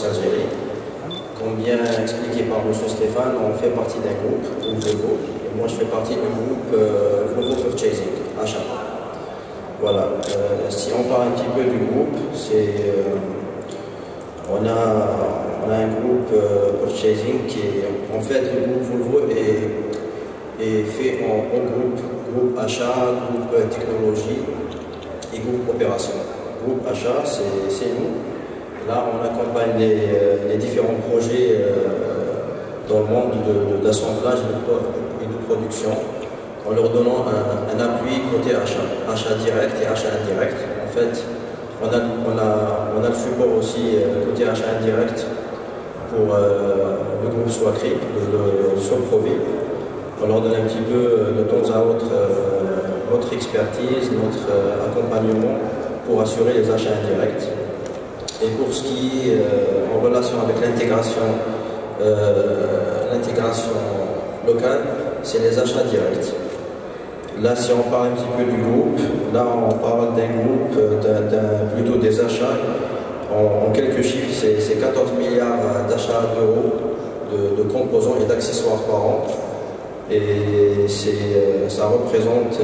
Algérie. Comme bien expliqué par M. Stéphane, on fait partie d'un groupe, Volvo, et moi je fais partie du groupe Volvo Purchasing, achat. Voilà. Si on parle un petit peu du groupe, on a un groupe Purchasing qui est, en fait, le groupe Volvo est fait en groupe achat, groupe technologie et groupe opération. Groupe achat, c'est nous. Là, on accompagne les différents projets dans le monde d'assemblage et de production en leur donnant un appui côté achat, achat direct et achat indirect. En fait, on a le support aussi côté achat indirect pour le groupe Swacry, le Soprovi. On leur donne un petit peu de temps à autre notre expertise, notre accompagnement pour assurer les achats indirects. Et pour ce qui est en relation avec l'intégration locale, c'est les achats directs. Là, si on parle un petit peu du groupe, là on parle d'un groupe, plutôt des achats. En quelques chiffres, c'est 14 milliards d'achats d'euros de composants et d'accessoires par an. Et ça représente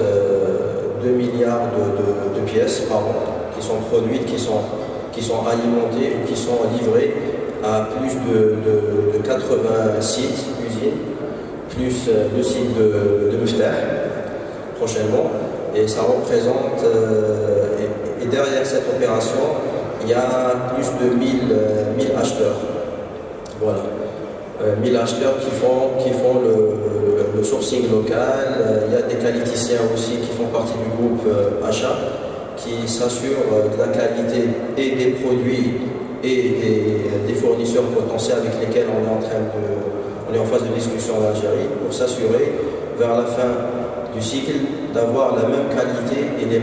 2 milliards de pièces par an qui sont produites, qui sont alimentées ou qui sont livrées à plus de 80 sites, usines, plus le site de Mufter prochainement. Et ça représente, et derrière cette opération, il y a plus de 1000 acheteurs. Voilà. 1000 acheteurs qui font le sourcing local. Il y a des qualiticiens aussi qui font partie du groupe achat, qui s'assurent de la qualité et des produits et des fournisseurs potentiels avec lesquels on est en phase de discussion en Algérie, pour s'assurer vers la fin du cycle d'avoir la même qualité et la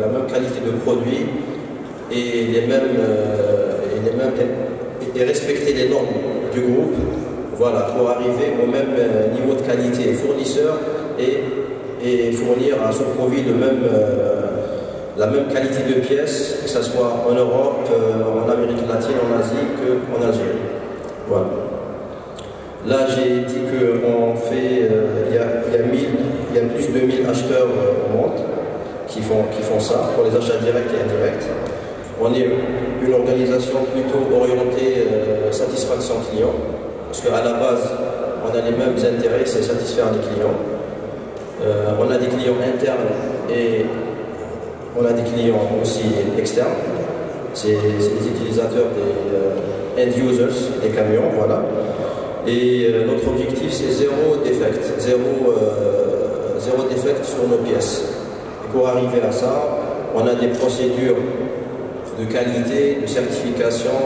même qualité de produits et respecter les normes du groupe, voilà, pour arriver au même niveau de qualité fournisseur et fournir à son produit la même qualité de pièces, que ce soit en Europe, en Amérique latine, en Asie, qu'en Algérie. Voilà. Là, j'ai dit qu'on fait, il y a plus de 1000 acheteurs au monde qui font ça pour les achats directs et indirects. On est une organisation plutôt orientée satisfaction client, parce qu'à la base, on a les mêmes intérêts, c'est satisfaire les clients. On a des clients internes et on a des clients aussi externes. C'est les utilisateurs des end users, des camions, voilà. Et notre objectif, c'est zéro défect sur nos pièces. Et pour arriver à ça, on a des procédures de qualité, de certification,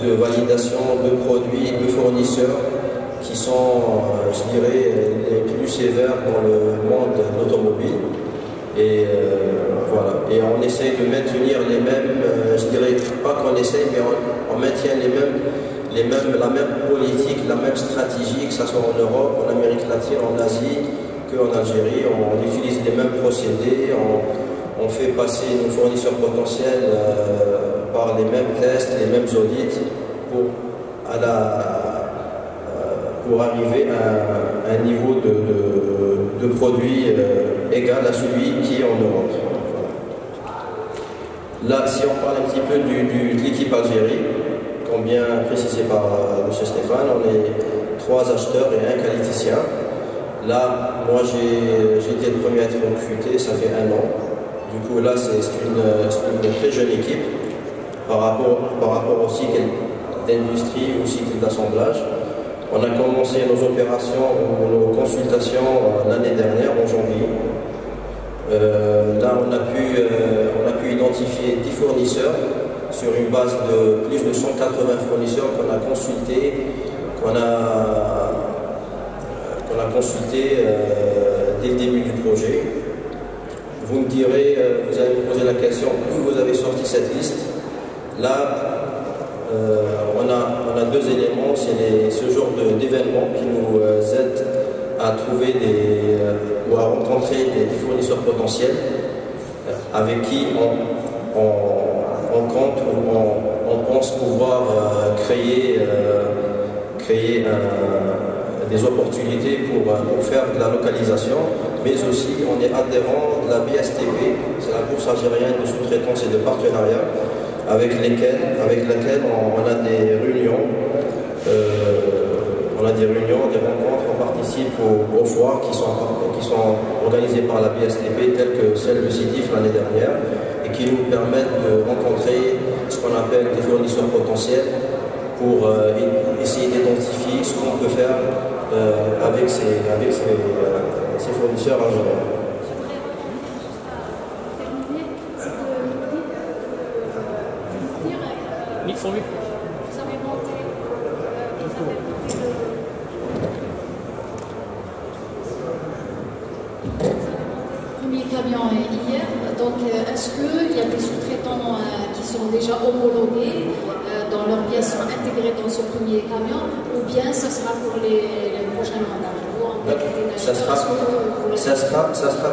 de validation de produits, de fournisseurs qui sont, je dirais, les plus sévères dans le monde de l'automobile. Et voilà. Et on essaie de maintenir les mêmes, je dirais pas qu'on essaie, mais on maintient la même politique, la même stratégie, que ce soit en Europe, en Amérique latine, en Asie, qu'en Algérie. On utilise les mêmes procédés, on fait passer nos fournisseurs potentiels par les mêmes tests, les mêmes audits pour arriver à un niveau de produit égal à celui qui est en Europe. Là, si on parle un petit peu de l'équipe Algérie, comme bien précisé par M. Stéphane, on est 3 acheteurs et 1 qualiticien. Là, moi j'ai été le premier à être recruté, ça fait 1 an. Du coup, là, c'est une très jeune équipe par rapport au cycle d'industrie, au cycle d'assemblage. On a commencé nos opérations ou nos consultations l'année dernière, en janvier. Là, on a pu identifier 10 fournisseurs sur une base de plus de 180 fournisseurs qu'on a consultés, dès le début du projet. Vous me direz, vous allez me poser la question, d'où vous avez sorti cette liste? Là, on a 2 éléments, c'est ce genre d'événements qui nous aident à trouver ou à rencontrer des fournisseurs potentiels avec qui on compte ou on pense pouvoir créer des opportunités pour faire de la localisation, mais aussi on est adhérent de la BSTP, c'est la Bourse algérienne de sous-traitance et de partenariat, avec laquelle on a des réunions, des rencontres, on participe aux foires qui sont organisées par la BSTP, telles que celle de CIDIF l'année dernière, et qui nous permettent de rencontrer ce qu'on appelle des fournisseurs potentiels pour essayer d'identifier ce qu'on peut faire avec ces fournisseurs algériens. Premier camion hier, donc est-ce qu'il y a des sous-traitants qui sont déjà homologués dans leurs pièces sont intégrées dans ce premier camion, ou bien ça sera pour les prochains montages? Ça sera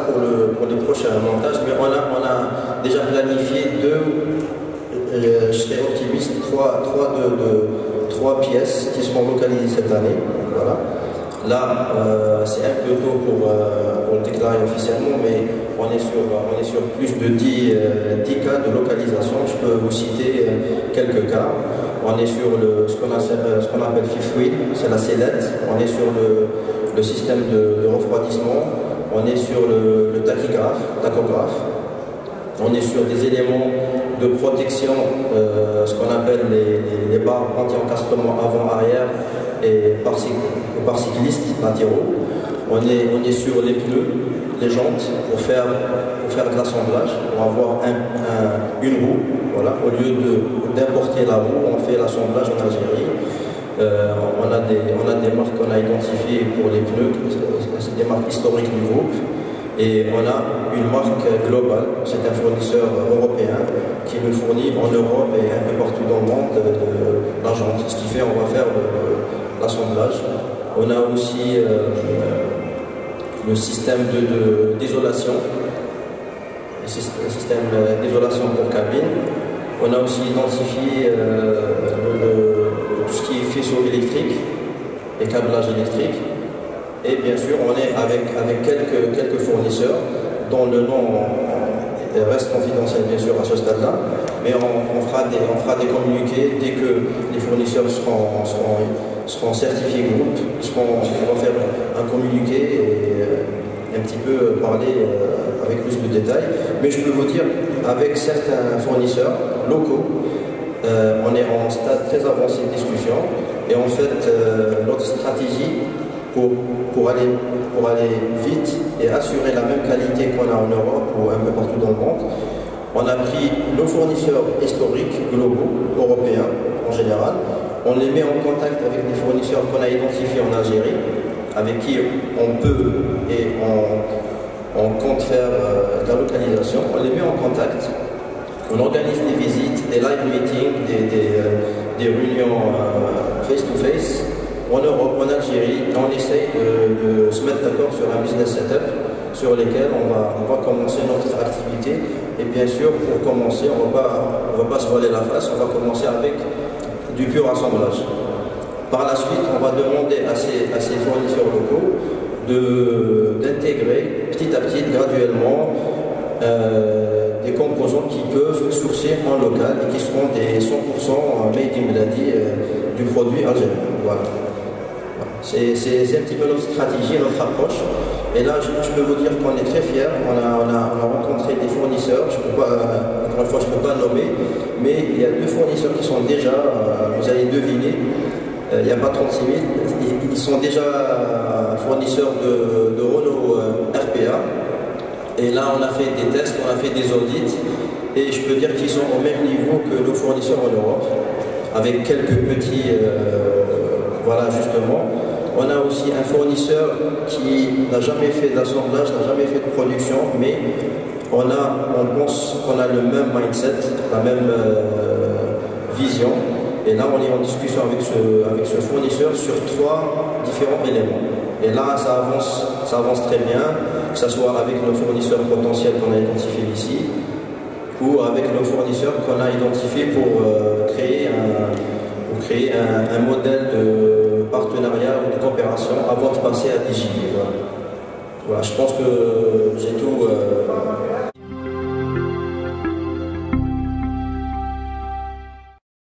pour les prochains montages, mais on a déjà planifié je serai optimiste, trois pièces qui seront localisées cette année. Voilà. Là, c'est un peu tôt pour le déclarer officiellement, mais on est sur plus de 10 cas de localisation. Je peux vous citer quelques cas. On est sur ce qu'on appelle fifth wheel, c'est la sellette. On est sur le système de refroidissement. On est sur le tachographe. On est sur des éléments de protection, ce qu'on appelle les barres anti-encastrement avant-arrière et par cyclistes latéraux. On est sur les pneus, les jantes pour faire de l'assemblage, pour avoir une roue. Voilà. Au lieu d'importer la roue, on fait l'assemblage en Algérie. On a des marques qu'on a identifiées pour les pneus, c'est des marques historiques du groupe. Et on a une marque globale, c'est un fournisseur européen qui nous fournit en Europe et un peu partout dans le monde de la jante. Ce qui fait on va faire l'assemblage. On a aussi le système d'isolation, le système d'isolation pour cabine. On a aussi identifié tout ce qui est faisceau électrique et câblage électrique. Et bien sûr, on est avec quelques fournisseurs dont le nom reste confidentiel bien sûr à ce stade-là, mais on fera des communiqués dès que les fournisseurs seront certifiés groupe. On va faire un communiqué et un petit peu parler avec plus de détails. Mais je peux vous dire, avec certains fournisseurs locaux, on est en stade très avancé de discussion, et en fait, notre stratégie pour aller vite et assurer la même qualité qu'on a en Europe ou un peu partout dans le monde, on a pris nos fournisseurs historiques, globaux, européens en général, on les met en contact avec des fournisseurs qu'on a identifiés en Algérie, avec qui on peut et on compte faire de la localisation, on les met en contact, on organise des visites, des live meetings, des réunions face-to-face, en Europe, en Algérie, on essaye de se mettre d'accord sur un business setup sur lequel on va commencer notre activité. Et bien sûr, pour commencer, on va pas se voiler la face, on va commencer avec du pur assemblage. Par la suite, on va demander à ces fournisseurs locaux d'intégrer petit à petit, graduellement, des composants qui peuvent sourcer en local et qui seront des 100% made in Bladi du produit algérien. Voilà. C'est un petit peu notre stratégie, notre approche. Et là, je peux vous dire qu'on est très fiers. On a rencontré des fournisseurs, encore une fois, je ne peux pas nommer, mais il y a 2 fournisseurs qui sont déjà, vous allez deviner, il n'y a pas 36 000, ils sont déjà fournisseurs de Renault RPA. Et là, on a fait des tests, on a fait des audits, et je peux dire qu'ils sont au même niveau que nos fournisseurs en Europe, avec quelques petits, voilà, justement. On a aussi un fournisseur qui n'a jamais fait d'assemblage, n'a jamais fait de production, mais on pense qu'on a le même mindset, la même vision. Et là, on est en discussion avec ce fournisseur sur 3 différents éléments. Et là, ça avance très bien, que ce soit avec nos fournisseurs potentiels qu'on a identifiés ici, ou avec nos fournisseurs qu'on a identifiés pour créer un modèle de partenariat ou de coopération avant de passer à DJI. Voilà. Voilà, je pense que j'ai tout.